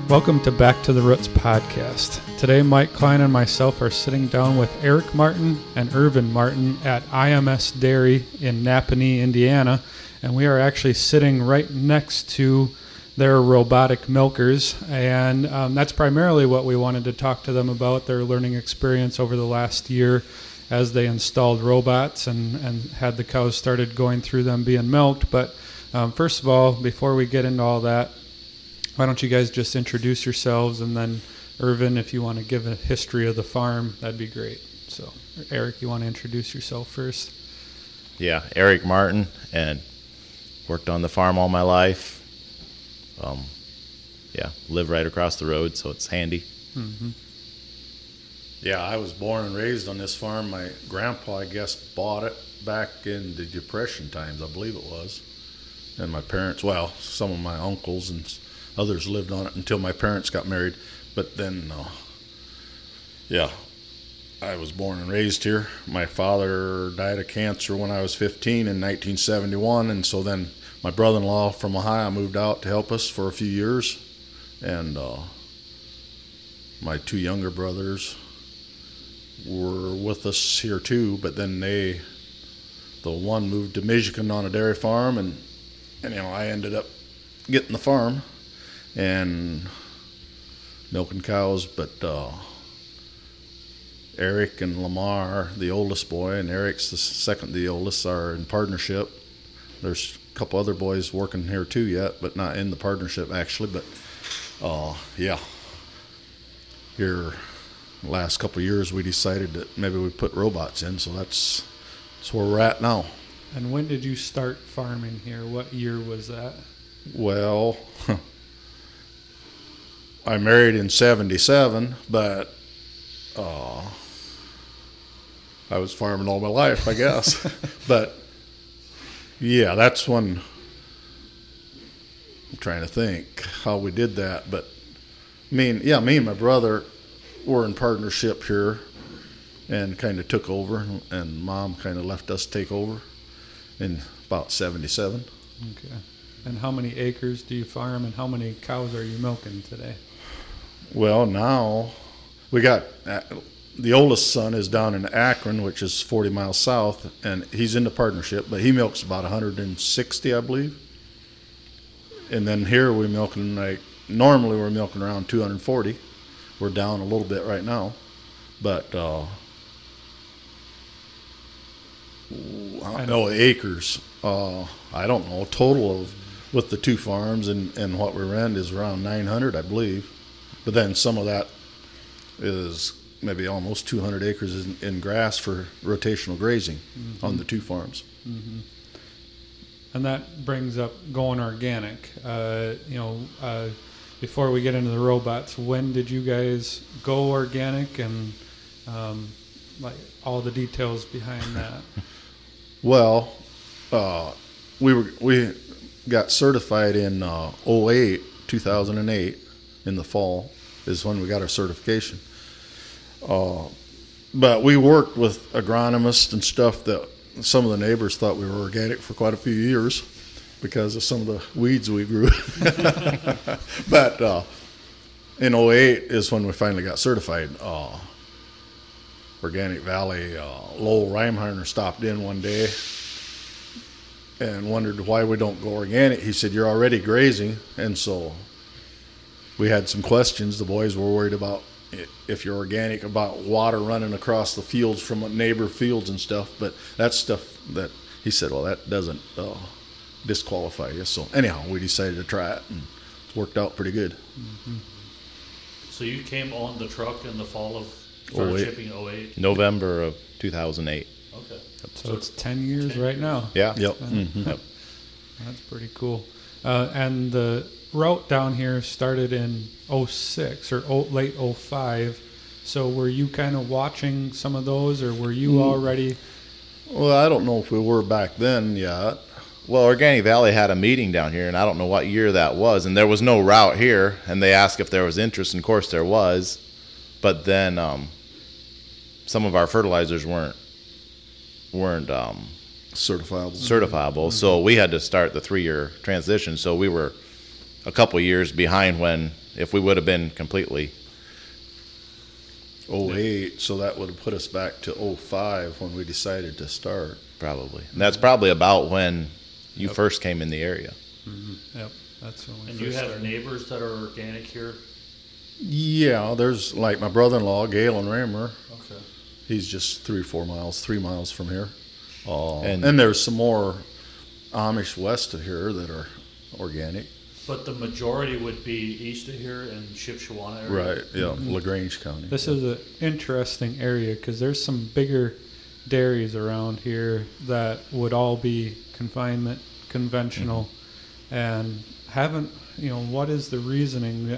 Welcome to Back to the Roots podcast. Today, Mike Klein and myself are sitting down with Eric Martin and Irvin Martin at IMS Dairy in Napanee, Indiana, and we are actually sitting right next to their robotic milkers, and that's primarily what we wanted to talk to them about, their learning experience over the last year as they installed robots and had the cows started going through them being milked. But first of all, before we get into all that, why don't you guys just introduce yourselves, and then Irvin, if you want to give a history of the farm, that'd be great. So, Eric, you want to introduce yourself first? Yeah, Eric Martin, and worked on the farm all my life. Live right across the road, so it's handy. Mm-hmm. Yeah, I was born and raised on this farm. My grandpa, I guess, bought it back in the Depression times, I believe it was. And my parents, well, some of my uncles and others lived on it until my parents got married. But then, I was born and raised here. My father died of cancer when I was 15 in 1971, and so then my brother-in-law from Ohio moved out to help us for a few years. And my two younger brothers were with us here too, but then the one moved to Michigan on a dairy farm, and I ended up getting the farm and milking cows. But Eric and Lamar, the oldest boy, and Eric's the second the oldest, are in partnership. There's a couple other boys working here too yet, but not in the partnership actually. But here the last couple of years we decided that maybe we'd put robots in, so that's where we're at now. And when did you start farming here? What year was that? Well, I married in 77, but I was farming all my life, I guess. But yeah, that's when I'm trying to think how we did that. But me and my brother were in partnership here and kind of took over, and Mom kind of left us take over in about 77. Okay. And how many acres do you farm, and how many cows are you milking today? Well, now we got the oldest son is down in Akron, which is 40 miles south, and he's in the partnership, but he milks about 160, I believe. And then here we're milking normally we're milking around 240. We're down a little bit right now, but acres. I don't know. Total of with the two farms and what we rent is around 900, I believe. But then some of that is maybe almost 200 acres in grass for rotational grazing on the two farms. Mm-hmm. And that brings up going organic. Before we get into the robots, when did you guys go organic, and all the details behind that? Well, we got certified in 2008 in the fall is when we got our certification. But we worked with agronomists and stuff that some of the neighbors thought we were organic for quite a few years because of some of the weeds we grew. But in 08 is when we finally got certified. Organic Valley, Lowell Reimharner stopped in one day and wondered why we don't go organic. He said, "You're already grazing." And so we had some questions. The boys were worried about if you're organic, about water running across the fields from neighbor fields and stuff. But that's stuff that he said, well, that doesn't disqualify you. So anyhow, we decided to try it, and it's worked out pretty good. Mm-hmm. So you came on the truck in the fall of started shipping 08? November of 2008. Okay. So it's 10 years right now. Yeah. Yep. Yep. That's pretty cool. And the route down here started in 06 or late 05. So were you kind of watching some of those, or were you already? Well, I don't know if we were back then yet. Well, Organic Valley had a meeting down here, and I don't know what year that was, and there was no route here, and they asked if there was interest, and of course there was, but then some of our fertilizers weren't certifiable, so we had to start the 3-year transition, so we were a couple years behind when if we would have been completely. 08, so that would have put us back to 05 when we decided to start. Probably. And that's probably about when you first came in the area. Yep, that's when we And first you have started. neighbors that are organic here? Yeah, there's like my brother-in-law, Galen Raymer. Okay. He's just 3 miles from here. And- And there's some more Amish west of here that are organic. But the majority would be east of here in Shipshewana area? Right, yeah, LaGrange County. This is an interesting area because there's some bigger dairies around here that would all be confinement, conventional, and haven't, what is the reasoning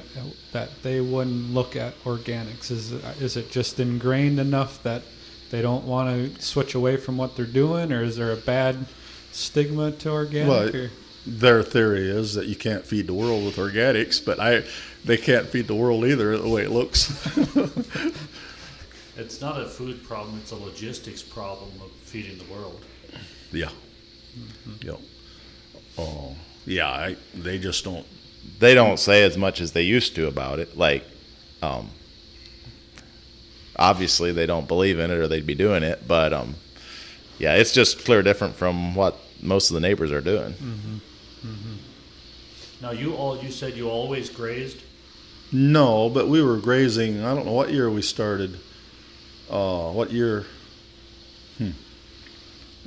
that they wouldn't look at organics? Is it just ingrained enough that they don't want to switch away from what they're doing, or is there a bad stigma to organic? Well, their theory is that you can't feed the world with organics, but they can't feed the world either the way it looks. It's not a food problem, it's a logistics problem of feeding the world. Yeah. Yep. Oh, yeah, they just don't. They don't say as much as they used to about it. Like, obviously they don't believe in it or they'd be doing it. But, yeah, it's just clear different from what most of the neighbors are doing. Now you said you always grazed? No, but we were grazing. I don't know what year we started. What year?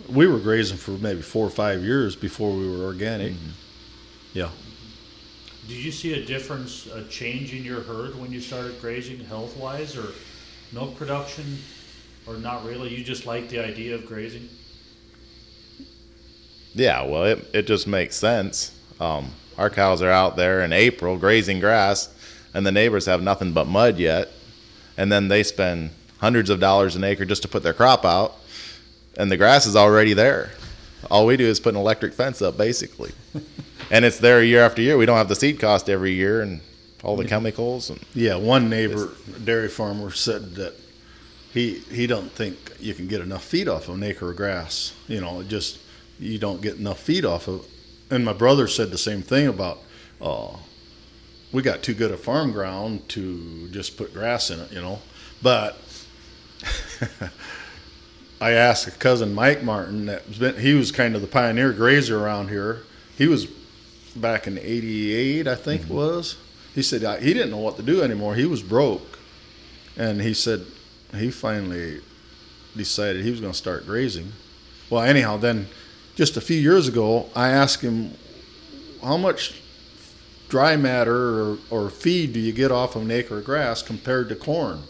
We were grazing for maybe 4 or 5 years before we were organic. Yeah. Did you see a difference, a change in your herd when you started grazing health-wise, or milk production, or not really? You just like the idea of grazing? Yeah, well, it just makes sense. Our cows are out there in April grazing grass, and the neighbors have nothing but mud yet. And then they spend hundreds of dollars an acre just to put their crop out, and the grass is already there. All we do is put an electric fence up, basically. And it's there year after year. We don't have the seed cost every year and all the chemicals. And Yeah, one neighbor, dairy farmer, said that he don't think you can get enough feed off of an acre of grass. You don't get enough feed off of it. And my brother said the same thing about, we got too good a farm ground to just put grass in it, But I asked a cousin, Mike Martin, he was kind of the pioneer grazer around here. He was back in '88, I think it was. He said he didn't know what to do anymore. He was broke. And he said he finally decided he was going to start grazing. Well, anyhow, then just a few years ago, I asked him, how much dry matter or feed do you get off of an acre of grass compared to corn?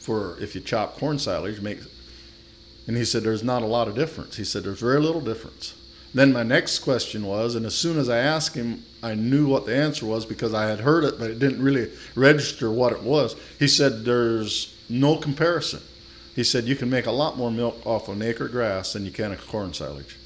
For if you chop corn silage, and he said there's not a lot of difference. He said there's very little difference. Then my next question was, and as soon as I asked him, I knew what the answer was because I had heard it, but it didn't really register what it was. He said there's no comparison. He said you can make a lot more milk off an acre of grass than you can of corn silage.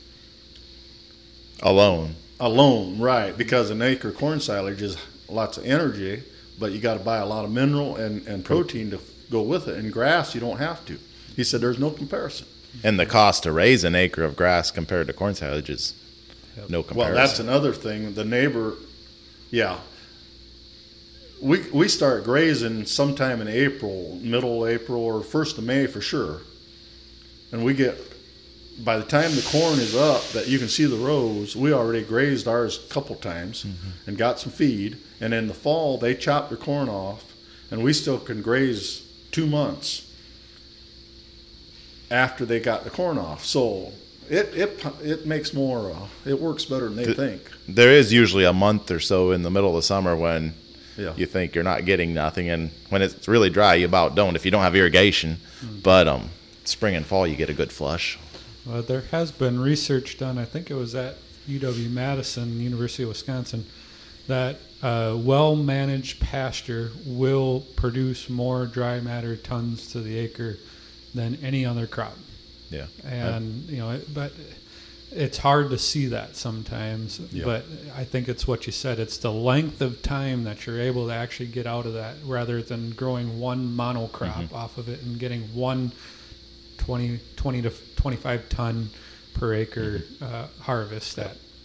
alone. Alone, right, because an acre of corn silage is lots of energy, but you got to buy a lot of mineral and protein to go with it. In grass, you don't have to. He said there's no comparison. And the cost to raise an acre of grass compared to corn silage is no comparison. Well, that's another thing. The neighbor, yeah. We start grazing sometime in April, middle April or 1st of May for sure. And we get, by the time the corn is up that you can see the rows, we already grazed ours a couple times and got some feed. And in the fall, they chop their corn off, and we still can graze 2 months after they got the corn off. So it makes more, it works better than they think. There is usually a month or so in the middle of the summer when Yeah. you think you're not getting nothing, and when it's really dry, you about don't if you don't have irrigation. But spring and fall, you get a good flush. Well, there has been research done, I think it was at UW-Madison, University of Wisconsin, that well-managed pasture will produce more dry matter tons to the acre than any other crop. Yeah. And, but it's hard to see that sometimes. Yeah. But I think it's what you said. It's the length of time that you're able to actually get out of that rather than growing one monocrop off of it and getting one 20 to 25 ton per acre harvest.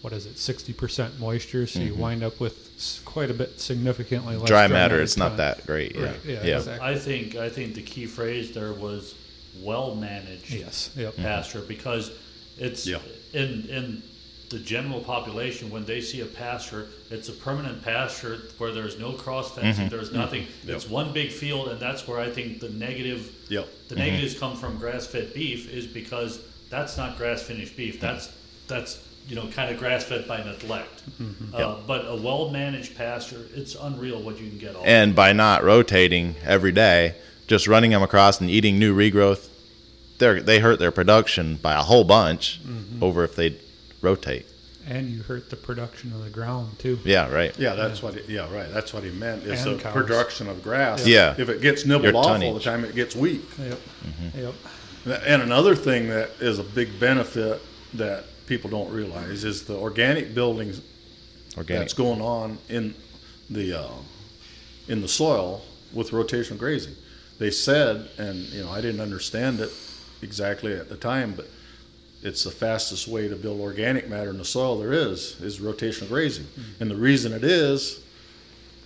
what is it, 60% moisture, so you wind up with quite a bit significantly less dry matter. It's not that great. Right. Yeah. Yeah. Exactly. I think the key phrase there was well managed Yes. Yep. pasture, because it's in the general population, when they see a pasture, it's a permanent pasture where there's no cross fencing, there's nothing. It's one big field, and that's where I think the negatives come from grass-fed beef, is because that's not grass-finished beef. That's kind of grass-fed by neglect. But a well-managed pasture, it's unreal what you can get. And by not rotating every day, just running them across and eating new regrowth, they hurt their production by a whole bunch over if they rotate. And you hurt the production of the ground too. Yeah, right. Yeah, that's what. That's what he meant. Is And the cows. production of grass. Yeah. If it gets nibbled Your off all tonnage. the time, it gets weak. Yep. Yep. And another thing that is a big benefit that people don't realize is the organic buildings that's going on in the soil with rotational grazing. They said, and I didn't understand it exactly at the time, but it's the fastest way to build organic matter in the soil there is rotational grazing. And the reason it is,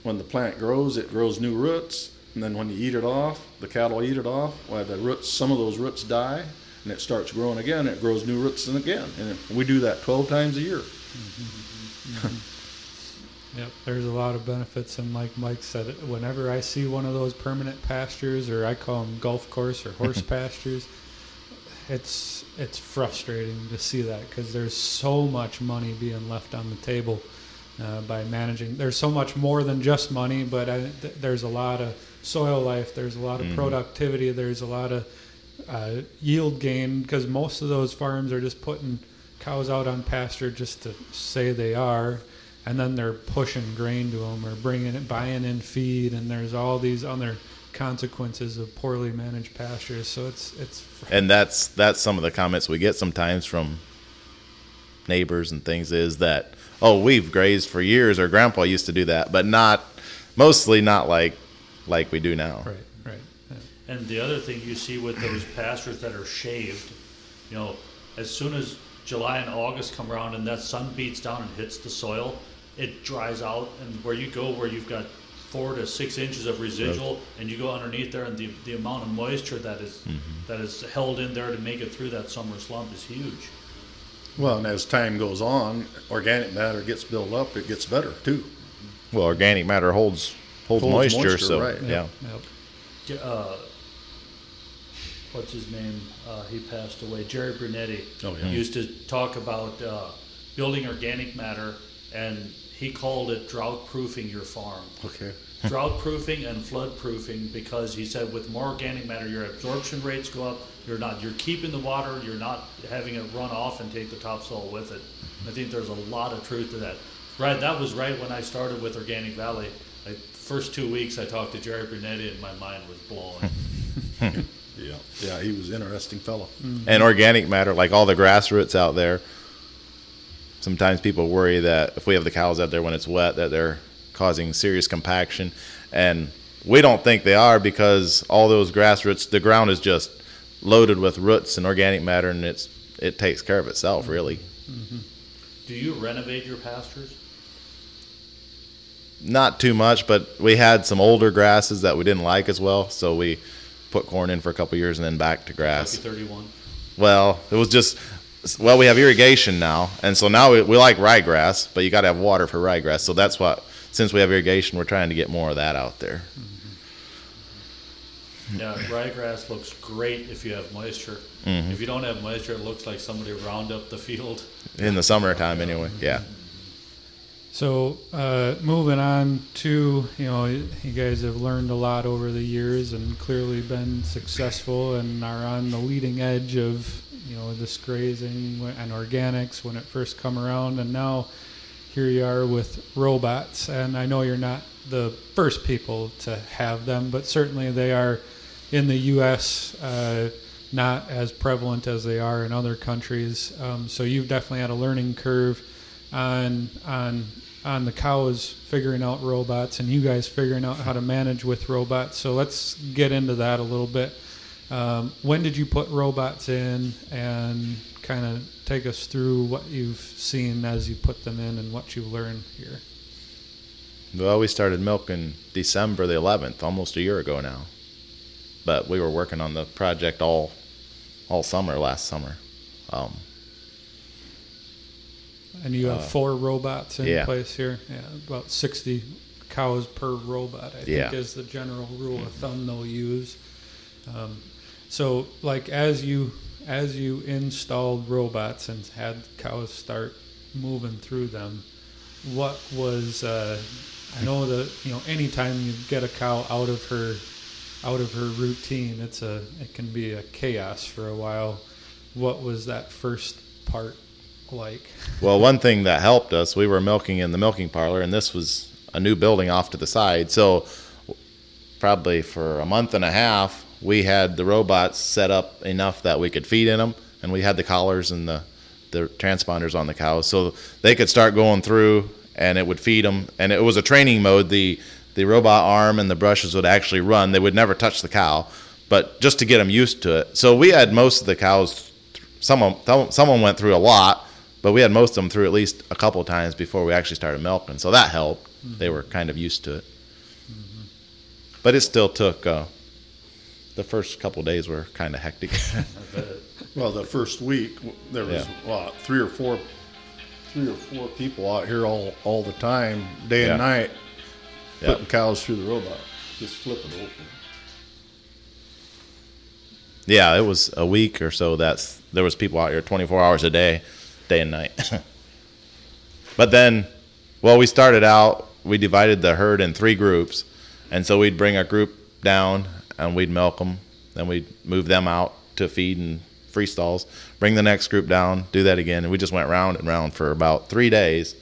when the plant grows, it grows new roots, and then when you eat it off, the cattle eat it off, well, some of those roots die, and it starts growing again, it grows new roots and again. And we do that 12 times a year. Yep, there's a lot of benefits, and like Mike said, whenever I see one of those permanent pastures, or I call them golf course or horse pastures, it's frustrating to see that, because there's so much money being left on the table by managing. There's so much more than just money, but there's a lot of soil life, there's a lot of productivity, there's a lot of yield gain, because most of those farms are just putting cows out on pasture just to say they are, and then they're pushing grain to them or buying in feed, and there's all these other consequences of poorly managed pastures. So and that's some of the comments we get sometimes from neighbors and things, is that, oh, we've grazed for years, or grandpa used to do that, but mostly not like we do now. Right. Yeah. And the other thing you see with those pastures that are shaved, as soon as July and August come around and that sun beats down and hits the soil, it dries out, and where you've got 4 to 6 inches of residual, and you go underneath there, and the amount of moisture that is held in there to make it through that summer slump is huge. Well, and as time goes on, organic matter gets built up, it gets better too. Well, organic matter holds moisture, so right. yeah. Yep. What's his name? He passed away. Jerry Brunetti Oh, used to talk about building organic matter, and he called it drought-proofing your farm. Okay. Drought-proofing and flood-proofing, because he said with more organic matter, your absorption rates go up. You're keeping the water. You're not having it run off and take the topsoil with it. I think there's a lot of truth to that. Right, that was right when I started with Organic Valley. First 2 weeks, I talked to Jerry Brunetti, and my mind was blown. Yeah, he was an interesting fellow. And organic matter, like all the grass roots out there, sometimes people worry that if we have the cows out there when it's wet, that they're causing serious compaction. And we don't think they are, because all those grass roots, the ground is just loaded with roots and organic matter, and it takes care of itself, really. Do you renovate your pastures? Not too much, but we had some older grasses that we didn't like as well, so we put corn in for a couple years and then back to grass. Lucky 31. Well, it was just, we have irrigation now, and so now we like ryegrass, but you got to have water for ryegrass. So that's what, since we have irrigation, we're trying to get more of that out there. Yeah, ryegrass looks great if you have moisture. If you don't have moisture, it looks like somebody round up the field. In the summertime, anyway. Yeah. So moving on to, you guys have learned a lot over the years and clearly been successful and are on the leading edge of, this grazing and organics when it first come around. And now here you are with robots. And I know you're not the first people to have them, but certainly they are in the U.S. Not as prevalent as they are in other countries. So you've definitely had a learning curve on the cows figuring out robots, and you guys figuring out how to manage with robots. So let's get into that a little bit. When did you put robots in, and kind of take us through what you've seen as you put them in and what you learned here? Well, we started milking December the 11th, almost a year ago now. But we were working on the project all summer, last summer. And you have 4 robots in yeah. place here? Yeah, about 60 cows per robot, I think, is the general rule of thumb they'll use. So, like, as you installed robots and had cows start moving through them, what was I know that, you know, anytime you get a cow out of her routine, it can be a chaos for a while. What was that first part like? Well, one thing that helped us, we were milking in the milking parlor, and this was a new building off to the side. So probably for a month and a half, we had the robots set up enough that we could feed in them, and we had the collars and the transponders on the cows, so they could start going through, and it would feed them. And it was a training mode. The robot arm and the brushes would actually run. They would never touch the cow, but just to get them used to it. So we had most of the cows. Someone went through a lot, but we had most of them through at least a couple of times before we actually started milking. So that helped. Mm-hmm. They were kind of used to it. Mm-hmm. But it still took. The first couple of days were kind of hectic. Well, the first week there was 3 or 4 people out here all the time, day and night, putting cows through the robot, just flip it open. Yeah, it was a week or so there was people out here 24 hours a day and night. But then, well, we started out, we divided the herd in 3 groups, and so we'd bring a group down and we'd milk them, then we'd move them out to feed and free stalls, bring the next group down, do that again, and we just went round and round for about 3 days.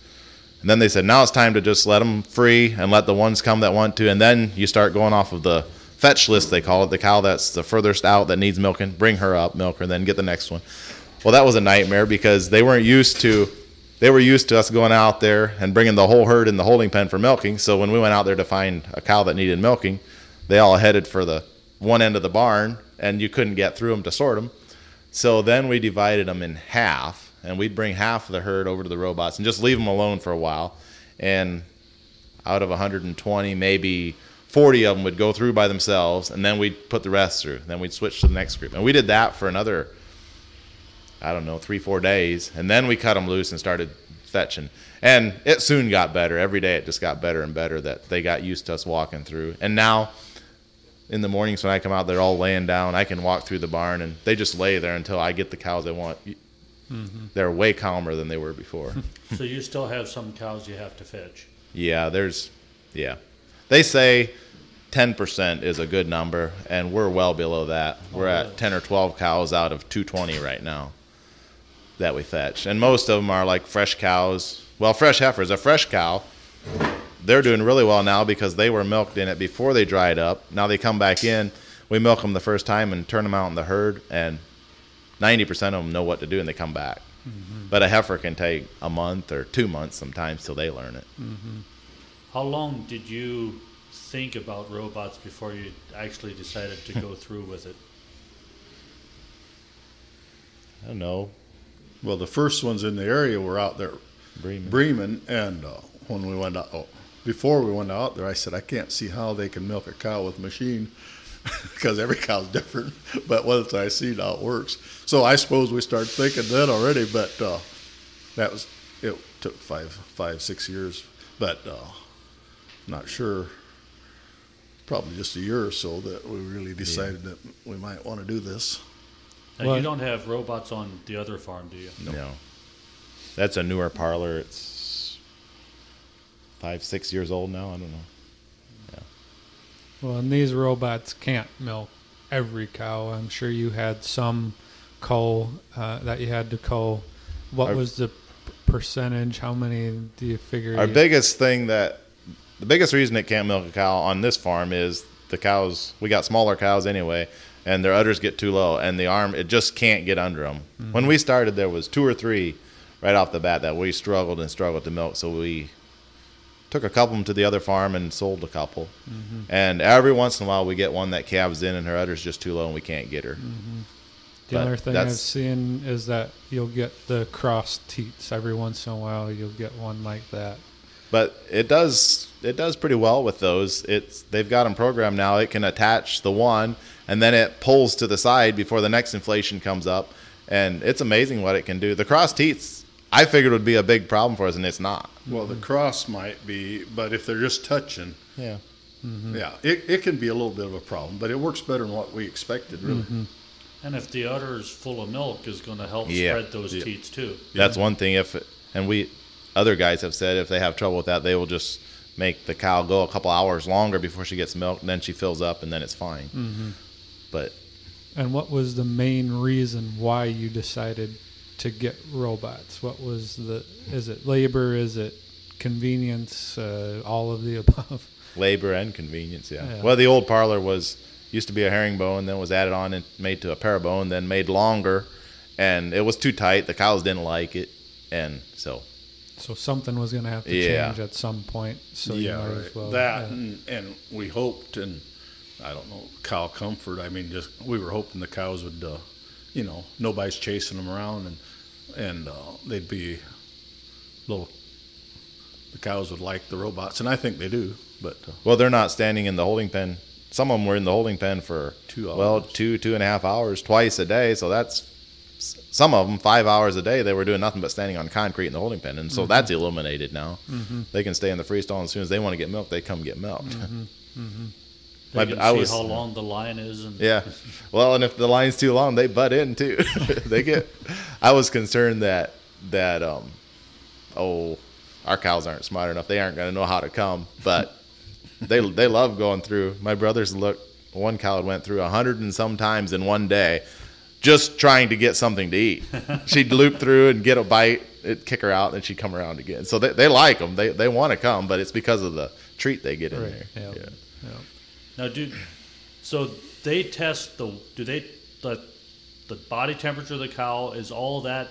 And then they said, now it's time to just let them free and let the ones come that want to, and then you start going off of the fetch list, they call it, the cow that's the furthest out that needs milking, bring her up, milk her, then get the next one. Well, that was a nightmare because they were used to us going out there and bringing the whole herd in the holding pen for milking. So when we went out there to find a cow that needed milking, they all headed for the one end of the barn, and you couldn't get through them to sort them. So then we divided them in half, and we'd bring half of the herd over to the robots and just leave them alone for a while. And out of 120, maybe 40 of them would go through by themselves, and then we'd put the rest through. Then we'd switch to the next group. And we did that for another, 3-4 days. And then we cut them loose and started fetching. And it soon got better. Every day it just got better and better that they got used to us walking through. And now in the mornings when I come out, they're all laying down. I can walk through the barn, and they just lay there until I get the cows they want. Mm-hmm. They're way calmer than they were before. So you still have some cows you have to fetch? Yeah, They say 10% is a good number, and we're well below that. We're at 10 or 12 cows out of 220 right now that we fetch. And most of them are like fresh cows. Well, fresh heifers. A fresh cow, they're doing really well now because they were milked in it before they dried up. Now they come back in. We milk them the first time and turn them out in the herd, and 90% of them know what to do, and they come back. Mm-hmm. But a heifer can take a month or 2 months sometimes till they learn it. Mm-hmm. How long did you think about robots before you actually decided to go through with it? I don't know. Well, the first ones in the area were out there, Bremen, and when we went out, before we went out there, I said, I can't see how they can milk a cow with a machine because every cow's different. But once I see how it works, so I suppose we started thinking that already. But it took 5-6 years, but not sure. Probably just a year or so that we really decided that we might want to do this. Now, you don't have robots on the other farm, do you? No. That's a newer parlor. It's 5-6 years old now. I don't know. Yeah. Well, and these robots can't milk every cow. I'm sure you had some cull that you had to cull. What was the percentage? How many do you figure? The biggest reason it can't milk a cow on this farm is the cows. We got smaller cows anyway, and their udders get too low, and the arm, it just can't get under them. Mm-hmm. When we started, there was 2 or 3 right off the bat that we struggled to milk, so we took a couple of them to the other farm and sold a couple. And every once in a while we get one that calves in and her udder's just too low and we can't get her. The other thing I've seen is that you'll get the cross teats every once in a while. You'll get one like that. But it does pretty well with those. They've got them programmed now. It can attach the one, and then it pulls to the side before the next inflation comes up, and it's amazing what it can do. The cross teats, I figured would be a big problem for us, and it's not. Well, the cross might be, but if they're just touching, Yeah. it can be a little bit of a problem, but it works better than what we expected, really. And if the udder is full of milk, is going to help Yeah. spread those teats too. That's one thing. Other guys have said if they have trouble with that, they will just make the cow go a couple hours longer before she gets milk, and then she fills up, and then it's fine. But And what was the main reason why you decided to get robots? Is it labor? Is it convenience? All of the above? labor and convenience, yeah. Well, the old parlor used to be a herringbone, then was added on and made to a parabone, then made longer, and it was too tight. The cows didn't like it, and so something was going to have to change at some point. So you might as well. And we hoped, and I don't know, cow comfort. I mean, we were hoping the cows would, nobody's chasing them around, and they'd be little. The cows would like the robots, and I think they do. But well, they're not standing in the holding pen. Some of them were in the holding pen for 2 hours. Well, 2.5 hours, twice a day. So that's some of them 5 hours a day. They were doing nothing but standing on concrete in the holding pen, and so that's eliminated now. They can stay in the freestall, and as soon as they want to get milk, they come get milk. They can see how long the line is. And Yeah. Well, and if the line's too long, they butt in too. I was concerned that our cows aren't smart enough. They aren't going to know how to come, but they love going through. My brothers one cow went through 100 and some times in one day just trying to get something to eat. She'd loop through and get a bite, it'd kick her out, and she'd come around again. So they like them. They want to come, but it's because of the treat they get in there. Yeah. Now, so they test the body temperature of the cow is all that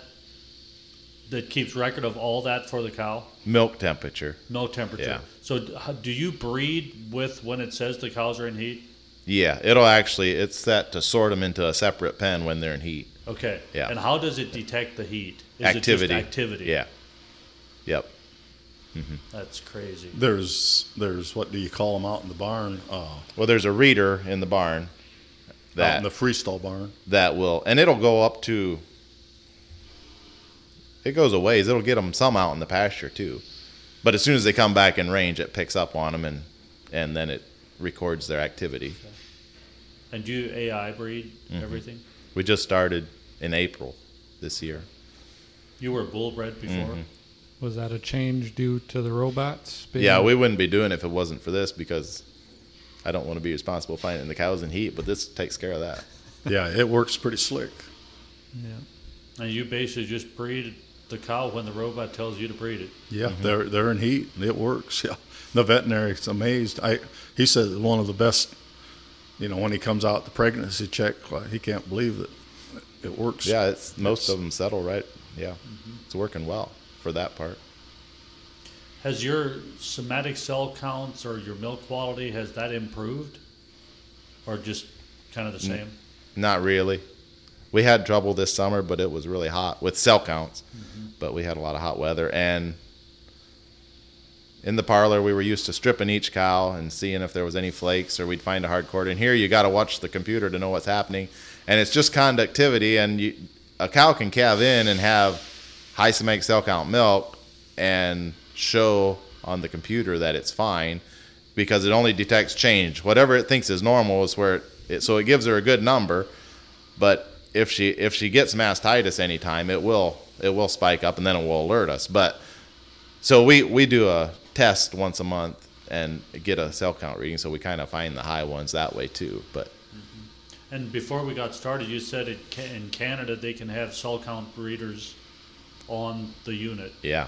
keeps record of all that for the cow? Milk temperature. Milk temperature. Yeah. So do you breed with when it says the cows are in heat? Yeah, it's set to sort them into a separate pen when they're in heat. Okay. Yeah. And how does it detect the heat? Is Activity. it just activity? Yeah. Yep. That's crazy. there's what do you call them out in the barn? Well, there's a reader in the barn Out in the freestall barn. that will, and it'll go up to. It goes a ways. It'll get them some out in the pasture too, but as soon as they come back in range, it picks up on them and then it records their activity. And do you AI breed everything? We just started in April this year. You were bull bred before? Was that a change due to the robots? Yeah, we wouldn't be doing it if it wasn't for this, because I don't want to be responsible finding the cows in heat, but this takes care of that. Yeah, it works pretty slick. Yeah. And you basically just breed the cow when the robot tells you to breed it. Yeah, they're in heat. It works. Yeah, the veterinary's amazed. He says it's one of the best. When he comes out the pregnancy check, he can't believe that it works. Yeah, most of them settle right. Yeah, it's working well for that part. Has your somatic cell counts or your milk quality, has that improved? Or just kind of the same? Not really. We had trouble this summer, but it was really hot with cell counts. But we had a lot of hot weather. And in the parlor, we were used to stripping each cow and seeing if there was any flakes, or we'd find a hard cord. And here you got to watch the computer to know what's happening. And it's just conductivity. And a cow can calve in and have high somatic cell count milk and show on the computer that it's fine, because it only detects change. Whatever it thinks is normal is where so it gives her a good number. But if she gets mastitis anytime, it will spike up, and then it will alert us. But so we do a test once a month and get a cell count reading, so we kind of find the high ones that way too. But And before we got started, you said in Canada they can have cell count readers on the unit. yeah,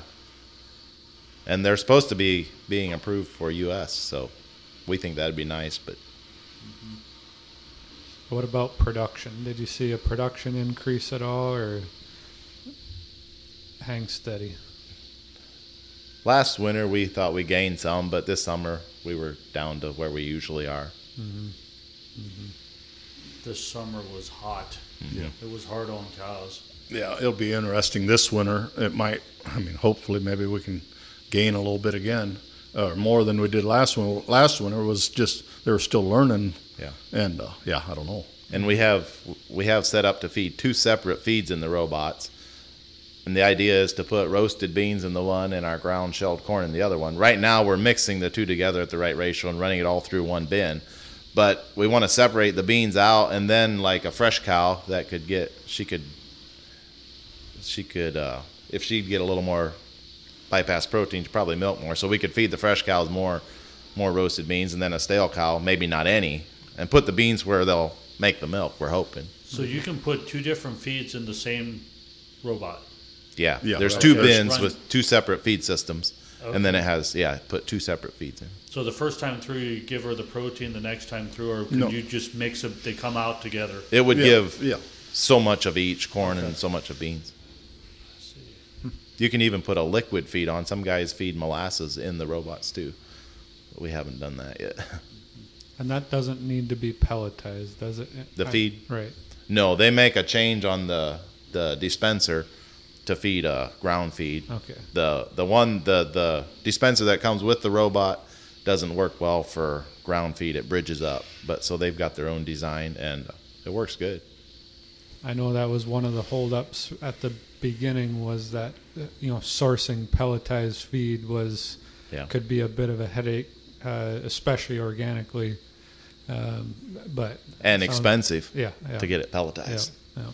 and they're supposed to be being approved for U.S., so we think that'd be nice. But What about production? Did you see a production increase at all, or hang steady? Last winter we thought we gained some, but this summer we were down to where we usually are. This summer was hot. Yeah. It was hard on cows. Yeah, it'll be interesting this winter. It might, hopefully maybe we can gain a little bit again, or more than we did last winter. Last winter was just, they were still learning. Yeah. And, I don't know. And we have set up to feed 2 separate feeds in the robots. And the idea is to put roasted beans in the one and our ground shelled corn in the other one. Right now we're mixing the 2 together at the right ratio and running it all through one bin. But we want to separate the beans out, and then like a fresh cow that could get, she could if she'd get a little more bypass protein, she'd probably milk more. So we could feed the fresh cows more roasted beans, and then a stale cow, maybe not any, and put the beans where they'll make the milk, we're hoping. So you can put 2 different feeds in the same robot. Yeah. Yeah, There's right. 2 Okay. bins Run. with 2 separate feed systems. Okay. And then it has, put 2 separate feeds in. So the first time through, you give her the protein. The next time through, or could No. you just mix them? They come out together. It would give Yeah. so much of each corn Okay. and so much of beans. You can even put a liquid feed on. Some guys feed molasses in the robots too. But we haven't done that yet. And that doesn't need to be pelletized, does it? The feed? Right. No, they make a change on the dispenser to feed ground feed. Okay. The dispenser that comes with the robot doesn't work well for ground feed. It bridges up. But so they've got their own design, and it works good. I know that was one of the holdups at the beginning, was that sourcing pelletized feed could be a bit of a headache, especially organically, but And expensive yeah, to get it pelletized. Yeah.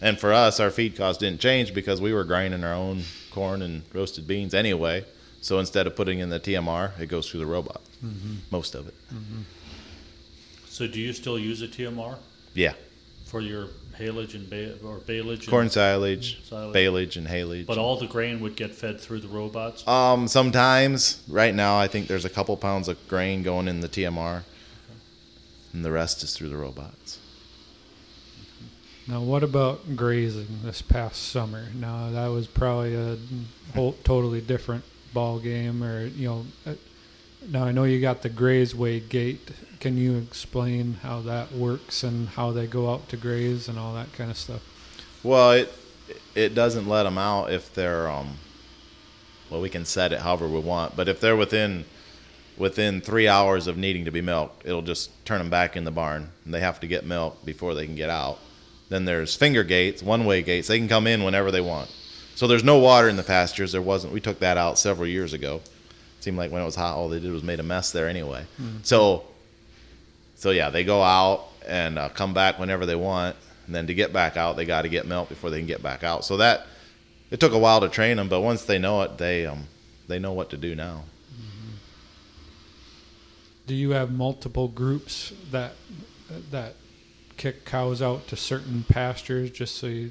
And for us, our feed cost didn't change because we were grinding our own corn and roasted beans anyway. So instead of putting in the TMR, it goes through the robot, most of it. So do you still use a TMR Yeah, for your haylage and baleage? corn silage, silage. baleage, and haylage. But all the grain would get fed through the robots? Sometimes, right now, I think there's a couple pounds of grain going in the TMR, and the rest is through the robots. Now, what about grazing this past summer? Now, that was probably a whole totally different ball game, now I know you got the grazeway gate. Can you explain how that works and how they go out to graze and all that kind of stuff? Well, it doesn't let them out if they're we can set it however we want, but if they're within 3 hours of needing to be milked, it'll just turn them back in the barn, and they have to get milk before they can get out. Then there's finger gates, one-way gates. They can come in whenever they want. So there's no water in the pastures. There wasn't. We took that out several years ago. It seemed like when it was hot, all they did was made a mess there anyway. So yeah, they go out and come back whenever they want. And then to get back out, they got to get milk before they can get back out. So that it took a while to train them, but once they know it, they know what to do now. Do you have multiple groups that kick cows out to certain pastures just so you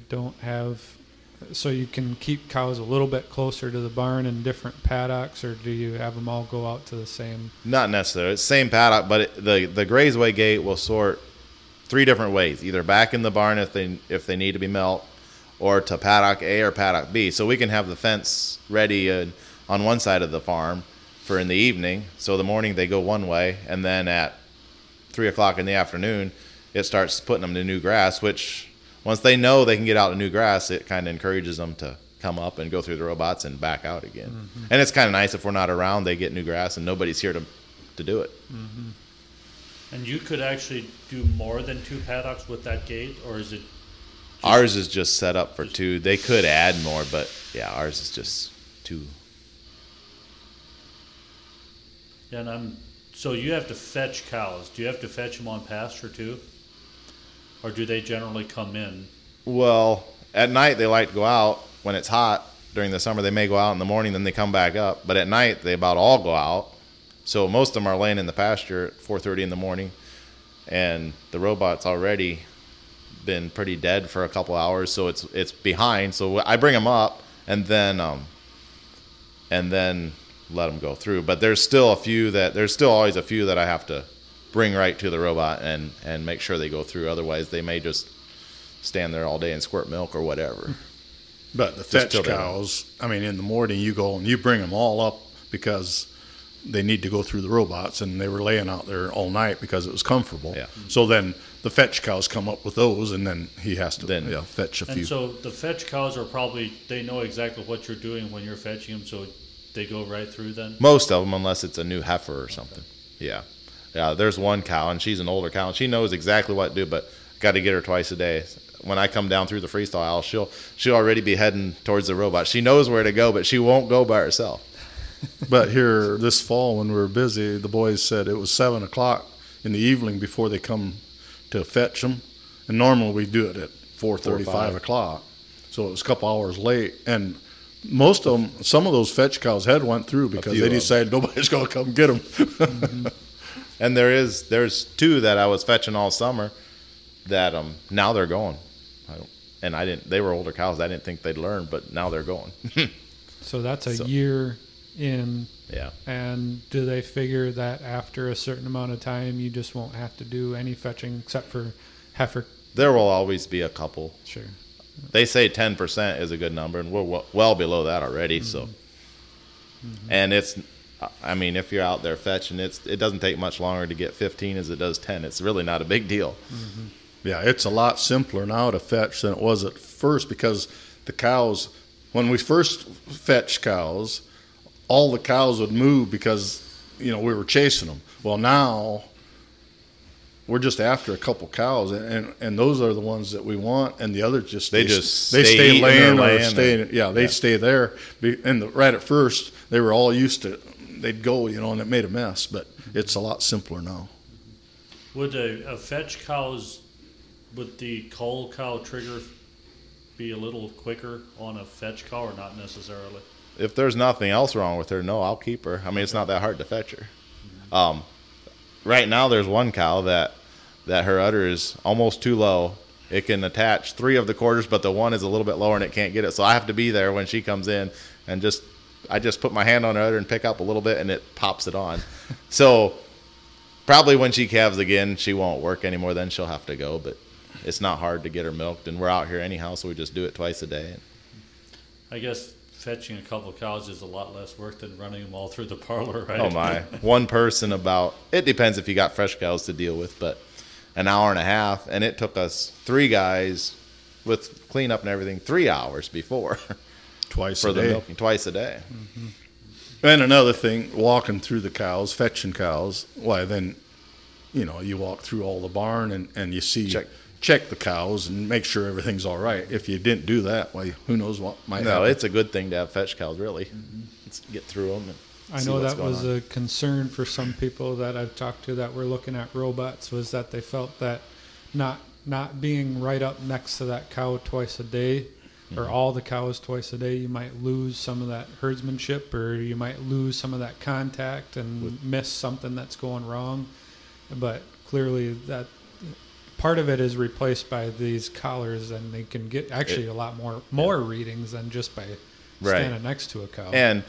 can keep cows a little bit closer to the barn in different paddocks, or do you have them all go out to the same? Not necessarily. It's the same paddock, but the grazeway gate will sort 3 different ways: either back in the barn if they need to be milked, or to paddock A or paddock B. So we can have the fence ready on one side of the farm for in the evening. So the morning they go one way, and then at 3 o'clock in the afternoon, it starts putting them to new grass, which once they know they can get out to new grass, it kind of encourages them to come up and go through the robots and back out again. And it's kind of nice if we're not around, they get new grass and nobody's here to do it. And you could actually do more than 2 paddocks with that gate, or is it? Ours is just set up for 2. They could add more, but yeah, ours is just 2. And so you have to fetch cows. Do you have to fetch them on pasture too? Or do they generally come in? Well, at night they like to go out when it's hot. During the summer they may go out in the morning, then they come back up. But at night they about all go out. So most of them are laying in the pasture at 4:30 in the morning, and the robot's already been pretty dead for a couple hours, so it's behind. So I bring them up and then let them go through. But there's still always a few that I have to bring right to the robot and make sure they go through. Otherwise, they may just stand there all day and squirt milk or whatever. But the fetch cows, I mean, in the morning you go and you bring them all up because they need to go through the robots, and they were laying out there all night because it was comfortable. Yeah. So then the fetch cows come up with those, and then he has to fetch a few. And so the fetch cows are probably, they know exactly what you're doing when you're fetching them, so they go right through then? Most of them, unless it's a new heifer or something. Yeah. Yeah, there's one cow, and she's an older cow, and she knows exactly what to do, but got to get her twice a day. When I come down through the freestyle aisle, she'll already be heading towards the robot. She knows where to go, but she won't go by herself. But here this fall when we were busy, the boys said it was 7 o'clock in the evening before they come to fetch them. And normally we do it at 4:30, 5 o'clock. So it was a couple hours late. And most of them, some of those fetch cows had went through because they decided nobody's going to come get them. Mm-hmm. And there's two that I was fetching all summer that now they're going. They were older cows. I didn't think they'd learn, but now they're going. So that's a year in. Yeah. And do they figure that after a certain amount of time you just won't have to do any fetching except for heifer? There will always be a couple. Sure. They say 10% is a good number, and we're well below that already. Mm-hmm. So, and if you're out there fetching, it doesn't take much longer to get 15 as it does 10. It's really not a big deal. Mm-hmm. Yeah, it's a lot simpler now to fetch than it was at first because the cows, when we first fetched cows, all the cows would move because, we were chasing them. Well, now we're just after a couple cows, and those are the ones that we want, and the others they stay laying or stay. Yeah, they stay there. And right at first, they were all used to, they'd go, and it made a mess, but it's a lot simpler now. Would a fetch cows, would the cull cow trigger be a little quicker on a fetch cow or not necessarily? If there's nothing else wrong with her, no, I'll keep her. I mean, it's not that hard to fetch her. Mm-hmm. Right now, there's one cow that her udder is almost too low. It can attach 3 of the quarters, but the one is a little bit lower and it can't get it. So I have to be there when she comes in and I just put my hand on her udder and pick up a little bit and it pops it on. So probably when she calves again, she won't work anymore. Then she'll have to go, but it's not hard to get her milked. And we're out here anyhow, so we just do it twice a day. I guess fetching a couple of cows is a lot less work than running them all through the parlor, right? Oh my. One person it depends if you got fresh cows to deal with, but an hour and a half, and it took us 3 guys with cleanup and everything 3 hours before. Twice for a the day. milking, twice a day. Mm-hmm. And another thing, walking through the cows, fetching cows, then, you walk through all the barn and you see, check the cows and make sure everything's all right. If you didn't do that, who knows what might happen. No, it's a good thing to have fetch cows, really. Mm-hmm. Let's get through them. I know that was a concern for some people that I've talked to that were looking at robots, was that they felt that not being right up next to that cow twice a day, or all the cows twice a day, you might lose some of that herdsmanship, or you might lose some of that contact and miss something that's going wrong. But clearly that part of it is replaced by these collars, and they can get actually a lot more readings than just by standing next to a cow. And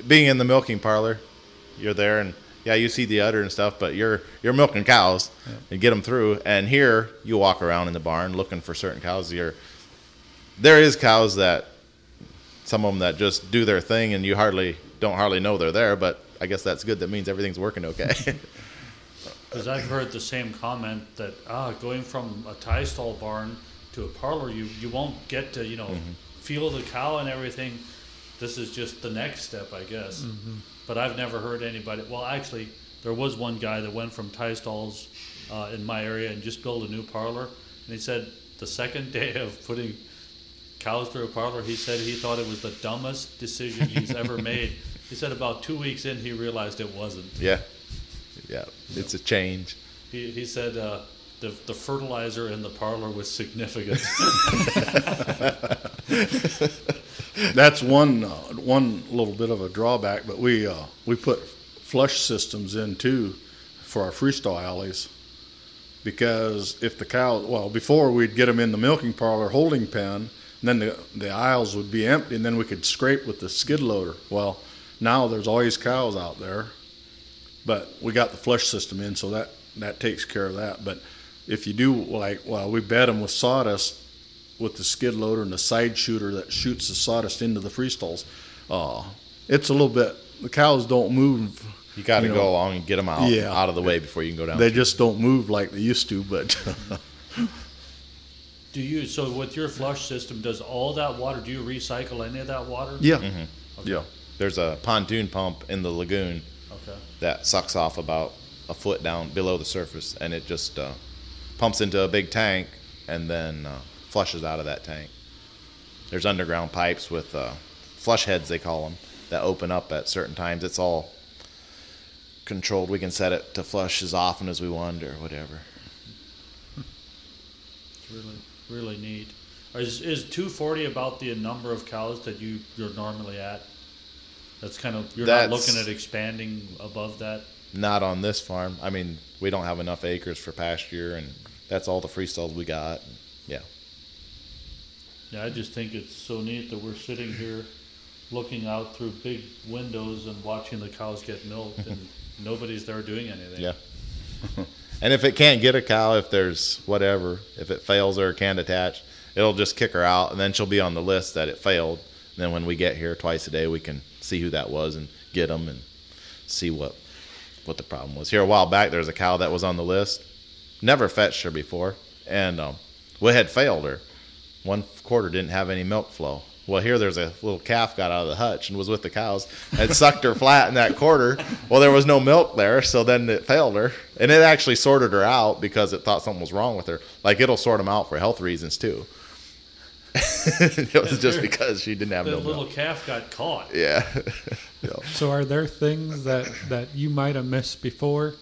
being in the milking parlor, you're there, and you see the udder and stuff, but you're milking cows and get them through. And here you walk around in the barn looking for certain cows. There is cows that, some of them that just do their thing, and you don't hardly know they're there. But I guess that's good. That means everything's working okay. Because I've heard the same comment that going from a tie stall barn to a parlor, you won't get to feel the cow and everything. This is just the next step, I guess. Mm-hmm. But I've never heard anybody. Well, actually, there was one guy that went from tie stalls in my area and just built a new parlor. And he said the second day of putting cows through a parlor, he said he thought it was the dumbest decision he's ever made. He said about 2 weeks in, he realized it wasn't. Yeah, it's a change. He said the fertilizer in the parlor was significant. That's one little bit of a drawback, but we put flush systems in too for our freestyle alleys, because if the cow, before we'd get them in the milking parlor holding pen, and then the aisles would be empty, and then we could scrape with the skid loader. Well, now there's always cows out there, but we got the flush system in, so that takes care of that. But if you do we bed them with sawdust with the skid loader and the side shooter that shoots the sawdust into the freestalls. It's a little bit. The cows don't move. You got to go along and get them out of the way before you can go down. They just don't move like they used to. But so with your flush system, does all that water? Do you recycle any of that water? Yeah. Mm-hmm. Yeah. There's a pontoon pump in the lagoon that sucks off about a foot down below the surface, and it just pumps into a big tank and then flushes out of that tank. There's underground pipes with flush heads, they call them, that open up at certain times. It's all controlled. We can set it to flush as often as we want or whatever. It's really, really neat. Is 240 about the number of cows that you're normally at? That's kind of, you're not looking at expanding above that? Not on this farm. I mean, we don't have enough acres for pasture, and that's all the freestalls we got. Yeah. Yeah, I just think it's so neat that we're sitting here looking out through big windows and watching the cows get milked, and nobody's there doing anything. Yeah. And if it can't get a cow, if there's whatever, if it fails or can't attach, it'll just kick her out, and then she'll be on the list that it failed. And then when we get here twice a day, we can see who that was and get them and see what the problem was. Here a while back, there's a cow that was on the list. Never fetched her before, and we had failed her. One quarter didn't have any milk flow. Well, here there's a little calf got out of the hutch and was with the cows. Had sucked her flat in that quarter. Well, there was no milk there, so then it failed her. And it actually sorted her out because it thought something was wrong with her. Like, it'll sort them out for health reasons, too. It was just because she didn't have no milk. The little calf got caught. Yeah. So are there things that you might have missed before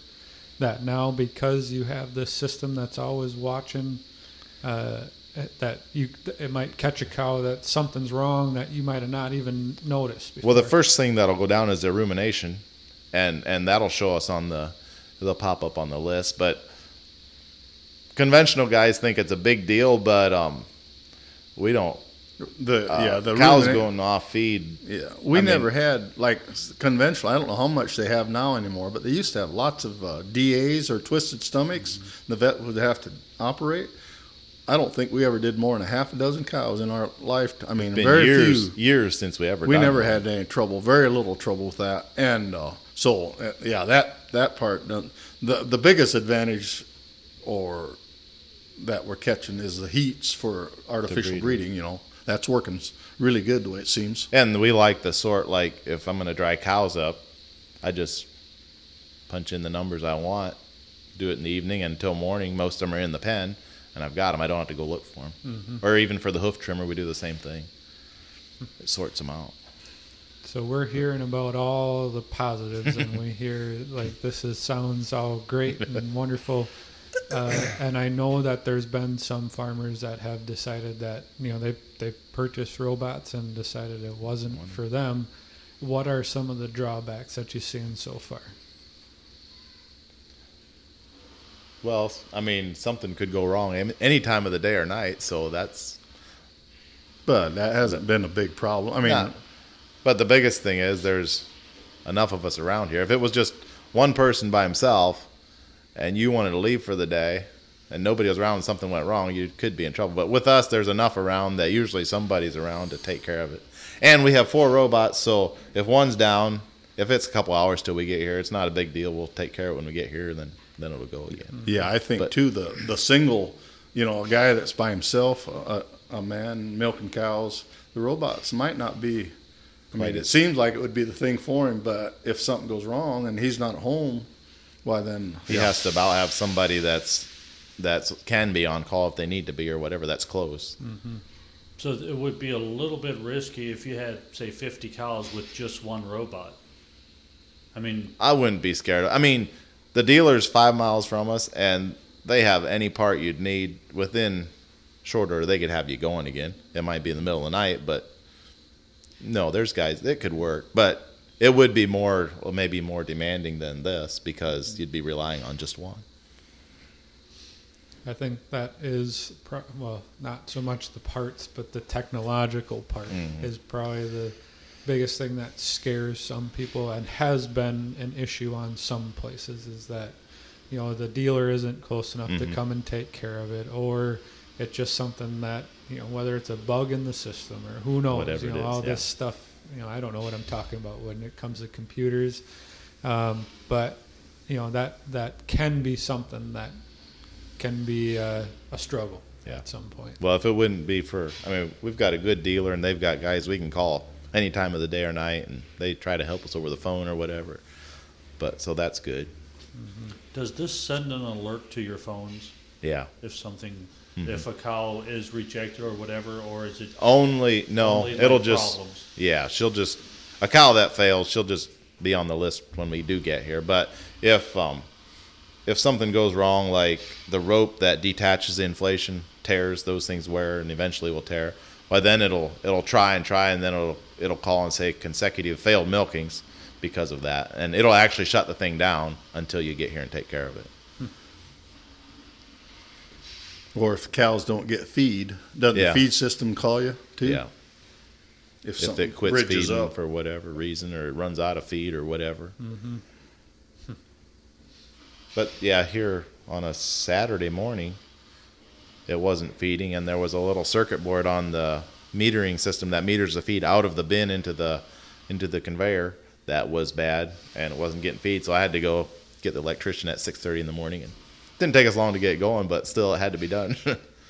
that now, because you have this system that's always watching, it might catch a cow that something's wrong that you might have not even noticed before? Well, the first thing that'll go down is their rumination, and that'll show us they'll pop up on the list. But conventional guys think it's a big deal, but we don't. The cows going off feed. Yeah, we never had, like, conventional. I don't know how much they have now anymore, but they used to have lots of DAs or twisted stomachs. Mm-hmm. The vet would have to operate. I don't think we ever did more than a half a dozen cows in our life. I mean, very few years since we ever. We never had any trouble. Very little trouble with that. And that part. The biggest advantage, or that we're catching, is the heats for artificial breeding. You know, that's working really good the way it seems. And we like the sort, like, if I'm going to dry cows up, I just punch in the numbers I want, do it in the evening until morning. Most of them are in the pen. And I've got them. I don't have to go look for them. Mm-hmm. Or even for the hoof trimmer, we do the same thing. It sorts them out. So we're hearing about all the positives, and we hear, like, sounds all great and wonderful. And I know that there's been some farmers that have decided that, they purchased robots and decided it wasn't for them. What are some of the drawbacks that you've seen so far? Well, I mean, something could go wrong any time of the day or night, so that's... But that hasn't been a big problem. I mean... But the biggest thing is there's enough of us around here. If it was just one person by himself and you wanted to leave for the day and nobody was around and something went wrong, you could be in trouble. But with us, there's enough around that usually somebody's around to take care of it. And we have 4 robots, so if one's down, if it's a couple hours till we get here, it's not a big deal. We'll take care of it when we get here, then it'll go again. Yeah, I think, too, the single, a guy that's by himself, a man milking cows, the robots might not be, it seems like it would be the thing for him, but if something goes wrong and he's not home, why then... He has to about have somebody that's can be on call if they need to be or whatever, that's close. Mm-hmm. So it would be a little bit risky if you had, say, 50 cows with just one robot. I mean... I wouldn't be scared. I mean... The dealer's 5 miles from us, and they have any part you'd need within short order. They could have you going again. It might be in the middle of the night, but no, there's guys that could work. But it would be maybe more demanding than this because you'd be relying on just one. I think that is, not so much the parts, but the technological part is probably the biggest thing that scares some people and has been an issue on some places, is that the dealer isn't close enough to come and take care of it, or It's just something that, whether it's a bug in the system or who knows, Whatever it is, all yeah. this stuff, I don't know what I'm talking about when it comes to computers. But, that can be something that can be a struggle at some point. Well, if it wouldn't be for, we've got a good dealer, and they've got guys we can call any time of the day or night, and they try to help us over the phone or whatever. But so that's good. Mm-hmm. Does this send an alert to your phones? Yeah. If something, if a cow is rejected or whatever, or is it only it'll like just problems? Yeah, she'll just, a cow that fails, she'll just be on the list when we do get here. But if something goes wrong, like the rope that detaches the inflation tears, those things wear and eventually will tear. Well, then it'll try, and then it'll call and say consecutive failed milkings because of that, and it'll actually shut the thing down until you get here and take care of it. Or if cows don't get feed, doesn't the feed system call you too? Yeah. If it quits bridges feeding up for whatever reason, or it runs out of feed or whatever. Mm-hmm. But yeah, here on a Saturday morning, it wasn't feeding, and there was a little circuit board on the metering system that meters the feed out of the bin into the conveyor that was bad, and it wasn't getting feed. So I had to go get the electrician at 6:30 in the morning, and it didn't take us long to get it going, but still it had to be done.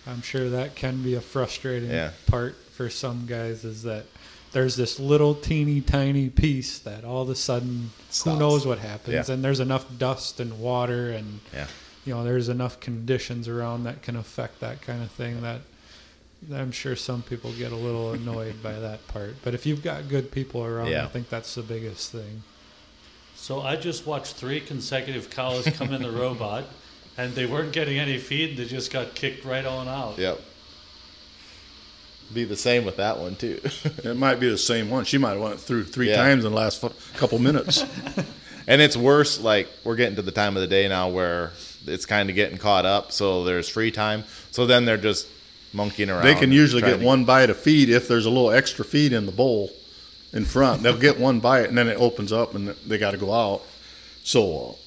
I'm sure that can be a frustrating Yeah. part for some guys, is that there's this little teeny tiny piece that all of a sudden Stops. who knows what happens, Yeah. and there's enough dust and water and Yeah. there's enough conditions around that can affect that kind of thing, that I'm sure some people get a little annoyed by that part. But if you've got good people around, Yeah. I think that's the biggest thing. So I just watched 3 consecutive cows come in the robot, and they weren't getting any feed. They just got kicked right on out. Yep. Be the same with that one too. It might be the same one. She might have went through 3 Yeah. times in the last couple minutes. And it's worse, like we're getting to the time of the day now where it's kind of getting caught up, so there's free time. So then they're just monkeying around. They can usually trying get to- one bite of feed if there's a little extra feed in the bowl in front. They'll get one bite, and then it opens up, and they got to go out. So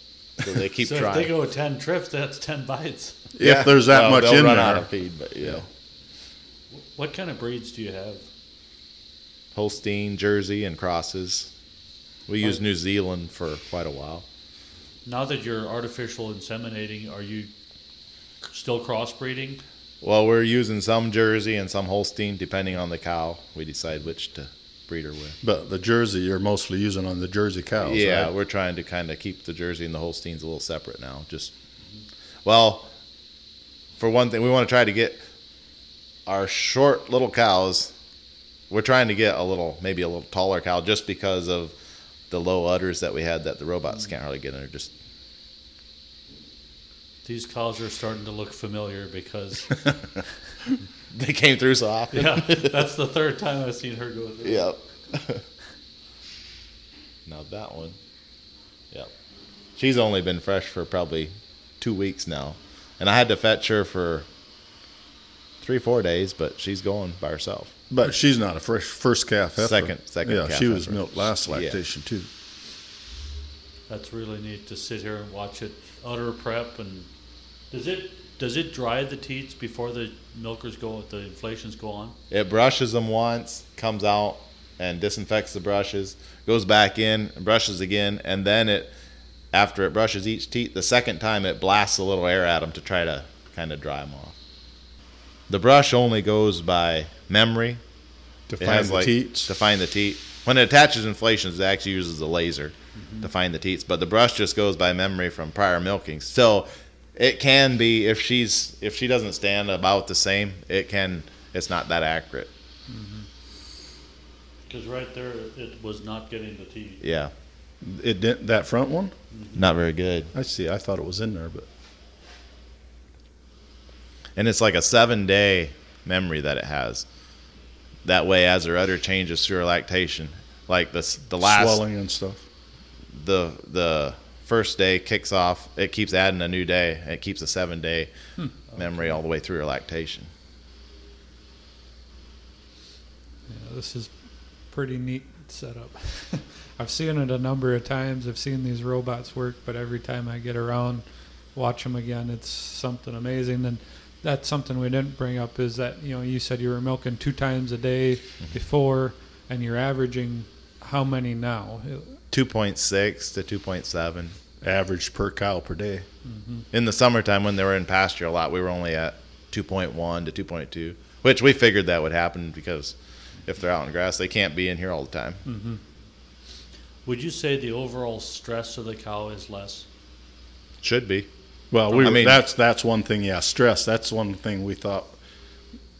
So they keep So trying. if they go 10 trips, that's 10 bites. if there's that much they'll in run there, out of feed, but yeah. What kind of breeds do you have? Holstein, Jersey, and crosses. We used New Zealand for quite a while. Now that you're artificial inseminating, are you still crossbreeding? Well, we're using some Jersey and some Holstein, depending on the cow. We decide which to breed her with. but the Jersey you're mostly using on the Jersey cows. Yeah, right? we're trying to kind of keep the Jersey and the Holsteins a little separate now. Well, for one thing, we want to try to get our short little cows. We're trying to get maybe a little taller cow, just because of the low udders that we had that the robots can't hardly get in. These cows are starting to look familiar because, They came through so often. yeah, that's the 3rd time I've seen her go through. Yep. Now that one. Yep. She's only been fresh for probably 2 weeks now. And I had to fetch her for 3-4 days, but she's going by herself. But she's not a first calf heifer. Second Yeah, calf she was heifer. milked last lactation too. That's really neat to sit here and watch it udder prep. And does it dry the teats before the inflations go on? It brushes them once, comes out and disinfects the brushes, goes back in, and brushes again, and then after it brushes each teat, the second time it blasts a little air at them to try to kind of dry them off. The brush only goes by memory. To It find has, the teats. To find the teat. When it attaches inflations, it actually uses a laser to find the teats, but the brush just goes by memory from prior milkings. So it can be, if she doesn't stand about the same, it's not that accurate. Because right there, it was not getting the teat. Yeah, It didn't, that front one? not very good. I see. I thought it was in there, but And it's like a 7-day memory that it has. That way, as her udder changes through her lactation, like the last swelling and stuff. the first day kicks off, it keeps adding a new day. It keeps a 7-day memory all the way through her lactation. Yeah, this is pretty neat setup. I've seen it a number of times. I've seen these robots work, but every time I get around, watch them again, it's something amazing. And that's something we didn't bring up is that, you said you were milking 2 times a day before, and you're averaging how many now? 2.6 to 2.7. Average per cow per day. In the summertime when they were in pasture a lot, we were only at 2.1 to 2.2, which we figured that would happen because if they're out in grass, they can't be in here all the time. Would you say the overall stress of the cow is less? Should be. Well, that's one thing. Yeah, stress. That's one thing we thought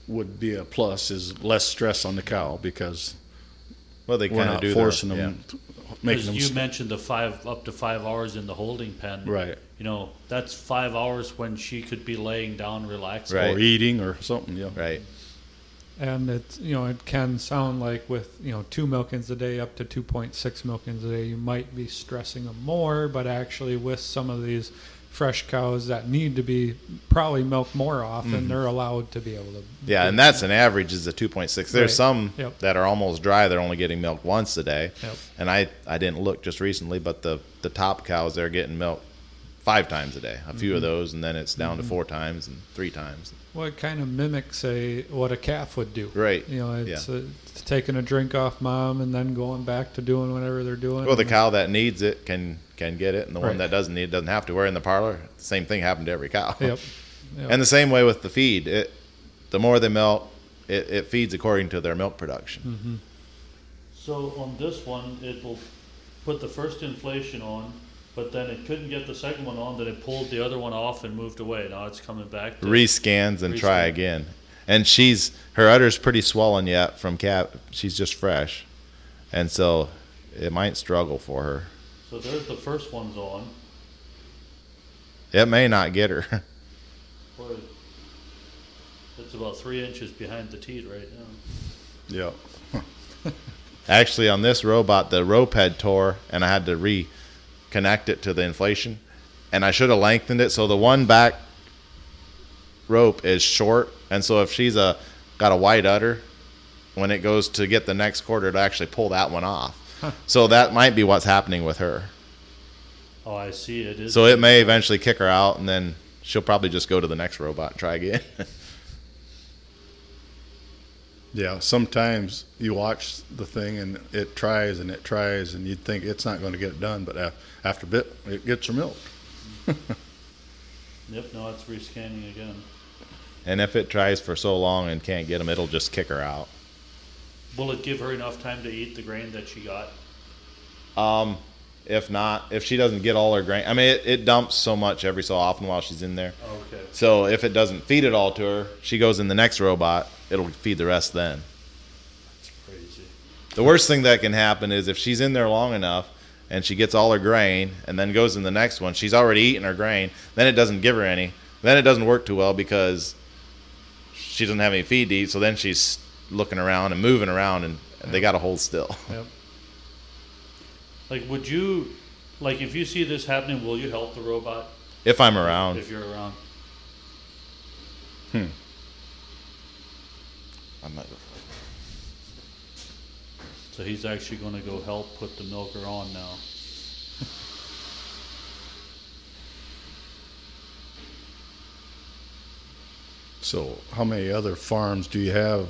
would be a plus is less stress on the cow because they we're not forcing them. Because you mentioned the up to 5 hours in the holding pen. Right. That's 5 hours when she could be laying down, relaxing, right. or eating or something. Yeah. Right. And it's, it can sound like with, 2 milkings a day up to 2.6 milkings a day, you might be stressing them more, but actually with some of these fresh cows that need to be probably milked more often, they're allowed to be able to. Yeah, and that's an average is a 2.6. There's some Yep. that are almost dry. They're only getting milked once a day. Yep. And I didn't look just recently, but the top cows, they're getting milked 5 times a day. A few of those, and then it's down to 4 times and 3 times. Well, it kind of mimics what a calf would do. Right. It's taking a drink off mom and then going back to doing whatever they're doing. Well, the cow that needs it can get it, and the one Right. that doesn't need it doesn't have to. We're in the parlor. The same thing happened to every cow. Yep. And the same way with the feed. The more they milk, it feeds according to their milk production. So on this one, it will put the first inflation on, but then it couldn't get the second one on, then it pulled the other one off and moved away. Now it's coming back. Rescans and try again. And her udder's pretty swollen yet from she's just fresh. And so it might struggle for her. So there's the first one's on. It may not get her. Boy, it's about 3 inches behind the teat right now. Yeah. Actually, on this robot, the rope had tore, and I had to reconnect it to the inflation. And I should have lengthened it. So the one back rope is short. And so if she's got a white udder, when it goes to get the next quarter, it'll actually pull that one off. So that might be what's happening with her. Oh, I see. It is. So it may eventually kick her out, and then she'll probably just go to the next robot and try again. Yeah, sometimes you watch the thing and it tries and you'd think it's not going to get it done, but after a bit, it gets her milk. Yep, now it's rescanning again. And if it tries for so long and can't get them, it'll just kick her out. Will it give her enough time to eat the grain that she got? If not, if she doesn't get all her grain, I mean, it dumps so much every so often while she's in there. Oh, okay. So if it doesn't feed it all to her, she goes in the next robot, it'll feed the rest then. That's crazy. The worst thing that can happen is if she's in there long enough and she gets all her grain and then goes in the next one, she's already eaten her grain, then it doesn't give her any. Then it doesn't work too well because she doesn't have any feed to eat, so then she's looking around and moving around, and they got to hold still. Yep. Like, would you, like, if you see this happening, will you help the robot? If I'm around. If you're around. I'm not. So he's actually going to go help put the milker on now. So how many other farms do you have,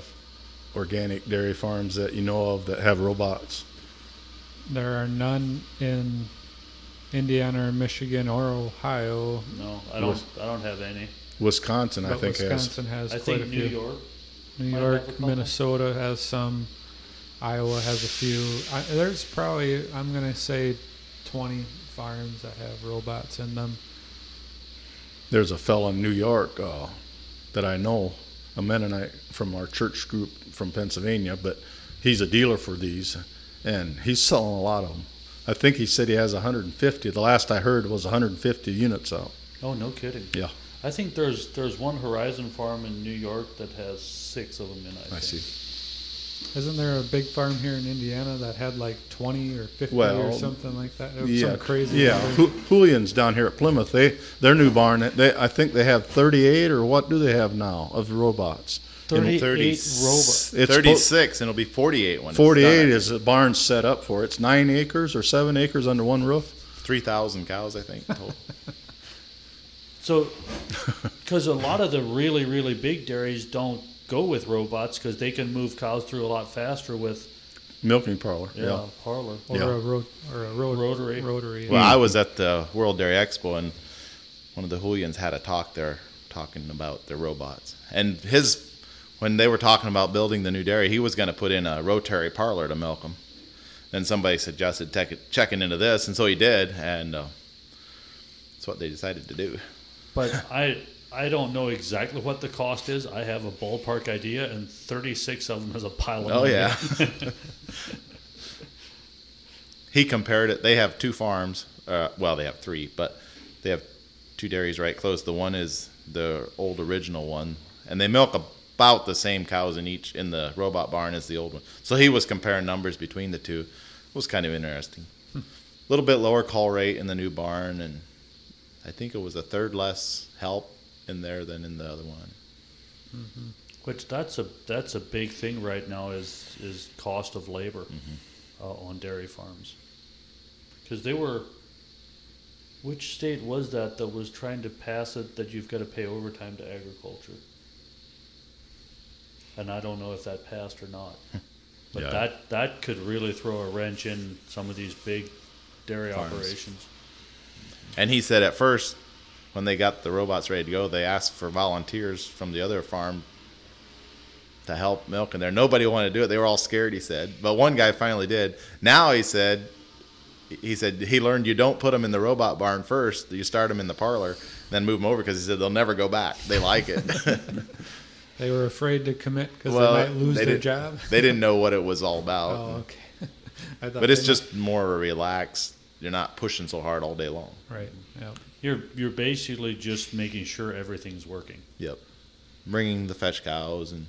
organic dairy farms that you know of that have robots? There are none in Indiana or Michigan or Ohio. No, I don't have any. Wisconsin, I think, Wisconsin has quite a few. New York. New might have a York, couple. Minnesota has some. Iowa has a few. There's probably, I'm going to say, 20 farms that have robots in them. There's a fella in New York that I know, a Mennonite from our church group from Pennsylvania, but he's a dealer for these, and he's selling a lot of them. I think he said he has 150. The last I heard was 150 units out. Oh, no kidding. Yeah. I think there's one Horizon farm in New York that has 6 of them in. I think. See. Isn't there a big farm here in Indiana that had like 20 or 50 or something like that? It was some crazy. Yeah, Julian's down here at Plymouth. Their new barn. I think they have 38 or what do they have now of robots? 38 robots. It's 36, and it'll be 48 when 48 it's done. is a barn set up for. It's 9 acres or 7 acres under one roof. 3,000 cows, I think, total. So, because a lot of the really, really big dairies don't go with robots because they can move cows through a lot faster with milking parlor. Yeah. parlor Or Yeah. a rotary. Rotary. Well, I was at the World Dairy Expo, and one of the Julians had a talk there talking about the robots. And when they were talking about building the new dairy, he was going to put in a rotary parlor to milk them. Then somebody suggested checking into this, and so he did, and that's what they decided to do. But I don't know exactly what the cost is. I have a ballpark idea, and 36 of them is a pile of money. Oh, yeah. He compared it. They have 2 farms. Well, they have 3, but they have 2 dairies right close. The one is the old original one, and they milk about the same cows in the robot barn as the old one. So he was comparing numbers between the 2. It was kind of interesting. A little bit lower call rate in the new barn, and I think it was a third less help in there than in the other one. Mm-hmm. Which that's a big thing right now is cost of labor on dairy farms. Because which state was that was trying to pass it that you've got to pay overtime to agriculture? And I don't know if that passed or not. But Yeah. that could really throw a wrench in some of these big dairy Farms. operations. And he said at first, when they got the robots ready to go, they asked for volunteers from the other farm to help milk in there. Nobody wanted to do it. They were all scared, he said. But one guy finally did. Now he said he learned you don't put them in the robot barn first. You start them in the parlor, then move them over because he said they'll never go back. They like it. They were afraid to commit because Well, they might lose they their did- job. They didn't know what it was all about. Oh, okay. I thought But it's they just more relaxed. You're not pushing so hard all day long. might- right. Yeah. You're basically just making sure everything's working. Yep. Bringing the fetch cows. And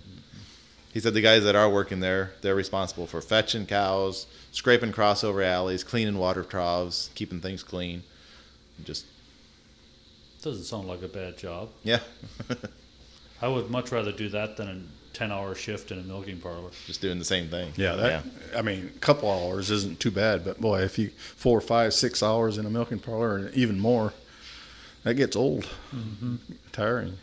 he said the guys that are working there, they're responsible for fetching cows, scraping crossover alleys, cleaning water troughs, keeping things clean. Just, Doesn't sound like a bad job. yeah. I would much rather do that than a 10-hour shift in a milking parlor. Just doing the same thing. Yeah, I mean, a couple hours isn't too bad, but boy, if you 4, 5, 6 hours in a milking parlor, and even more, that gets old, tiring.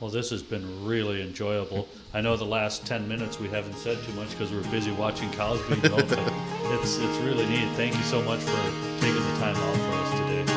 Well, this has been really enjoyable. I know the last 10 minutes we haven't said too much because we're busy watching cows being milked. But it's really neat. Thank you so much for taking the time out for us today.